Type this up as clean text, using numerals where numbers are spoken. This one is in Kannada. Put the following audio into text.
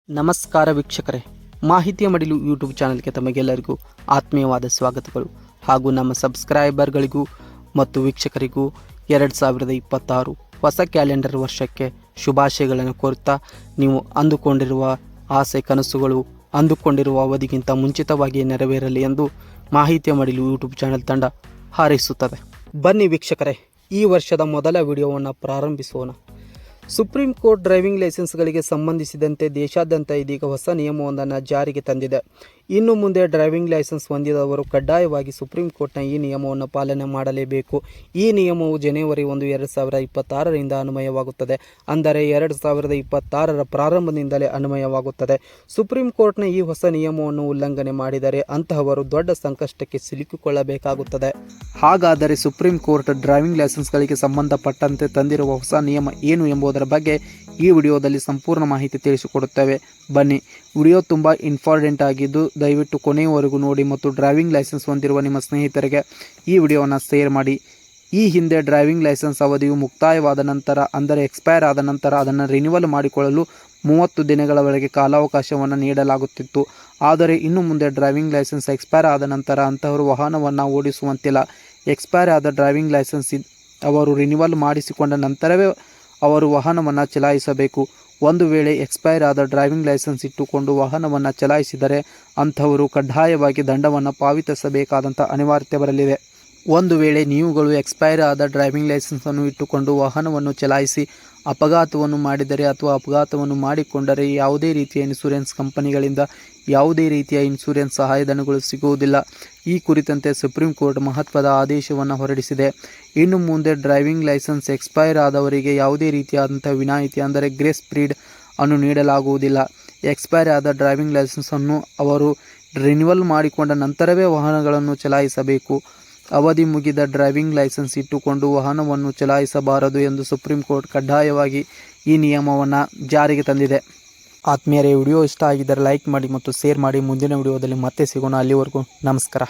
ನಮಸ್ಕಾರ ವೀಕ್ಷಕರೇ, ಮಾಹಿತಿಯ ಮಡಿಲು ಯೂಟ್ಯೂಬ್ ಚಾನಲ್ಗೆ ತಮಗೆಲ್ಲರಿಗೂ ಆತ್ಮೀಯವಾದ ಸ್ವಾಗತಗಳು ಹಾಗೂ ನಮ್ಮ ಸಬ್ಸ್ಕ್ರೈಬರ್ಗಳಿಗೂ ಮತ್ತು ವೀಕ್ಷಕರಿಗೂ 2026 ಹೊಸ ಕ್ಯಾಲೆಂಡರ್ ವರ್ಷಕ್ಕೆ ಶುಭಾಶಯಗಳನ್ನು ಕೋರುತ್ತಾ ನೀವು ಅಂದುಕೊಂಡಿರುವ ಆಸೆ ಕನಸುಗಳು ಅಂದುಕೊಂಡಿರುವ ಅವಧಿಗಿಂತ ಮುಂಚಿತವಾಗಿ ನೆರವೇರಲಿ ಎಂದು ಮಾಹಿತಿಯ ಮಡಿಲು ಯೂಟ್ಯೂಬ್ ಚಾನಲ್ ತಂಡ ಹಾರೈಸುತ್ತದೆ. ಬನ್ನಿ ವೀಕ್ಷಕರೇ, ಈ ವರ್ಷದ ಮೊದಲ ವಿಡಿಯೋವನ್ನು ಪ್ರಾರಂಭಿಸೋಣ. ಸುಪ್ರೀಂ ಕೋರ್ಟ್ ಡ್ರೈವಿಂಗ್ ಲೈಸೆನ್ಸ್ಗಳಿಗೆ ಸಂಬಂಧಿಸಿದಂತೆ ದೇಶಾದ್ಯಂತ ಇದೀಗ ಹೊಸ ನಿಯಮವೊಂದನ್ನು ಜಾರಿಗೆ ತಂದಿದೆ. ಇನ್ನು ಮುಂದೆ ಡ್ರೈವಿಂಗ್ ಲೈಸೆನ್ಸ್ ಹೊಂದಿದವರು ಕಡ್ಡಾಯವಾಗಿ ಸುಪ್ರೀಂ ಕೋರ್ಟ್ನ ಈ ನಿಯಮವನ್ನು ಪಾಲನೆ ಮಾಡಲೇಬೇಕು. ಈ ನಿಯಮವು ಜನವರಿ 1, 2026ರಿಂದ ಅನ್ವಯವಾಗುತ್ತದೆ. ಅಂದರೆ 2026ರ ಪ್ರಾರಂಭದಿಂದಲೇ ಅನ್ವಯವಾಗುತ್ತದೆ. ಸುಪ್ರೀಂ ಕೋರ್ಟ್ನ ಈ ಹೊಸ ನಿಯಮವನ್ನು ಉಲ್ಲಂಘನೆ ಮಾಡಿದರೆ ಅಂತಹವರು ದೊಡ್ಡ ಸಂಕಷ್ಟಕ್ಕೆ ಸಿಲುಕಿಕೊಳ್ಳಬೇಕಾಗುತ್ತದೆ. ಹಾಗಾದರೆ ಸುಪ್ರೀಂ ಕೋರ್ಟ್ ಡ್ರೈವಿಂಗ್ ಲೈಸೆನ್ಸ್ಗಳಿಗೆ ಸಂಬಂಧಪಟ್ಟಂತೆ ತಂದಿರುವ ಹೊಸ ನಿಯಮ ಏನು ಎಂಬುದರ ಬಗ್ಗೆ ಈ ವಿಡಿಯೋದಲ್ಲಿ ಸಂಪೂರ್ಣ ಮಾಹಿತಿ ತಿಳಿಸಿಕೊಡುತ್ತೇವೆ. ಬನ್ನಿ, ವಿಡಿಯೋ ತುಂಬ ಇಂಪಾರ್ಟೆಂಟ್ ಆಗಿದ್ದು ದಯವಿಟ್ಟು ಕೊನೆಯವರೆಗೂ ನೋಡಿ ಮತ್ತು ಡ್ರೈವಿಂಗ್ ಲೈಸೆನ್ಸ್ ಹೊಂದಿರುವ ನಿಮ್ಮ ಸ್ನೇಹಿತರಿಗೆ ಈ ವಿಡಿಯೋವನ್ನು ಶೇರ್ ಮಾಡಿ. ಈ ಹಿಂದೆ ಡ್ರೈವಿಂಗ್ ಲೈಸೆನ್ಸ್ ಅವಧಿಯು ಮುಕ್ತಾಯವಾದ ನಂತರ, ಅಂದರೆ ಎಕ್ಸ್ಪೈರ್ ಆದ ನಂತರ ಅದನ್ನು ರಿನ್ಯೂವಲ್ ಮಾಡಿಕೊಳ್ಳಲು 30 ದಿನಗಳವರೆಗೆ ಕಾಲಾವಕಾಶವನ್ನು ನೀಡಲಾಗುತ್ತಿತ್ತು. ಆದರೆ ಇನ್ನು ಮುಂದೆ ಡ್ರೈವಿಂಗ್ ಲೈಸೆನ್ಸ್ ಎಕ್ಸ್ಪೈರ್ ಆದ ನಂತರ ಅಂತಹವರು ವಾಹನವನ್ನು ಓಡಿಸುವಂತಿಲ್ಲ. ಎಕ್ಸ್ಪೈರ್ ಆದ ಡ್ರೈವಿಂಗ್ ಲೈಸೆನ್ಸ್ ಅವರು ರಿನ್ಯೂವಲ್ ಮಾಡಿಸಿಕೊಂಡ ನಂತರವೇ ಅವರು ವಾಹನವನ್ನು ಚಲಾಯಿಸಬೇಕು. ಒಂದು ವೇಳೆ ಎಕ್ಸ್ಪೈರ್ ಆದ ಡ್ರೈವಿಂಗ್ ಲೈಸೆನ್ಸ್ ಇಟ್ಟುಕೊಂಡು ವಾಹನವನ್ನು ಚಲಾಯಿಸಿದರೆ ಅಂಥವರು ಕಡ್ಡಾಯವಾಗಿ ದಂಡವನ್ನು ಪಾವತಿಸಬೇಕಾದಂಥ ಅನಿವಾರ್ಯತೆ ಬರಲಿದೆ. ಒಂದು ವೇಳೆ ನೀವುಗಳು ಎಕ್ಸ್ಪೈರ್ ಆದ ಡ್ರೈವಿಂಗ್ ಲೈಸೆನ್ಸನ್ನು ಇಟ್ಟುಕೊಂಡು ವಾಹನವನ್ನು ಚಲಾಯಿಸಿ ಅಪಘಾತವನ್ನು ಮಾಡಿದರೆ ಅಥವಾ ಅಪಘಾತವನ್ನು ಮಾಡಿಕೊಂಡರೆ ಯಾವುದೇ ರೀತಿಯ ಇನ್ಶೂರೆನ್ಸ್ ಕಂಪನಿಗಳಿಂದ ಯಾವುದೇ ರೀತಿಯ ಇನ್ಶೂರೆನ್ಸ್ ಸಹಾಯಧನಗಳು ಸಿಗುವುದಿಲ್ಲ. ಈ ಕುರಿತಂತೆ ಸುಪ್ರೀಂ ಕೋರ್ಟ್ ಮಹತ್ವದ ಆದೇಶವನ್ನು ಹೊರಡಿಸಿದೆ. ಇನ್ನು ಮುಂದೆ ಡ್ರೈವಿಂಗ್ ಲೈಸೆನ್ಸ್ ಎಕ್ಸ್ಪೈರ್ ಆದವರಿಗೆ ಯಾವುದೇ ರೀತಿಯಾದಂಥ ವಿನಾಯಿತಿ, ಅಂದರೆ ಗ್ರೇಸ್ ಪೀರಿಯಡ್ ಅನ್ನು ನೀಡಲಾಗುವುದಿಲ್ಲ. ಎಕ್ಸ್ಪೈರ್ ಆದ ಡ್ರೈವಿಂಗ್ ಲೈಸೆನ್ಸನ್ನು ಅವರು ರಿನ್ಯೂವಲ್ ಮಾಡಿಕೊಂಡ ನಂತರವೇ ವಾಹನಗಳನ್ನು ಚಲಾಯಿಸಬೇಕು. ಅವಧಿ ಮುಗಿದ ಡ್ರೈವಿಂಗ್ ಲೈಸೆನ್ಸ್ ಇಟ್ಟುಕೊಂಡು ವಾಹನವನ್ನು ಚಲಾಯಿಸಬಾರದು ಎಂದು ಸುಪ್ರೀಂ ಕೋರ್ಟ್ ಕಡ್ಡಾಯವಾಗಿ ಈ ನಿಯಮವನ್ನು ಜಾರಿಗೆ ತಂದಿದೆ. ಆತ್ಮೀಯರೇ, ವಿಡಿಯೋ ಇಷ್ಟ ಆಗಿದ್ದರೆ ಲೈಕ್ ಮಾಡಿ ಮತ್ತು ಶೇರ್ ಮಾಡಿ. ಮುಂದಿನ ವಿಡಿಯೋದಲ್ಲಿ ಮತ್ತೆ ಸಿಗೋಣ. ಅಲ್ಲಿವರೆಗೂ ನಮಸ್ಕಾರ.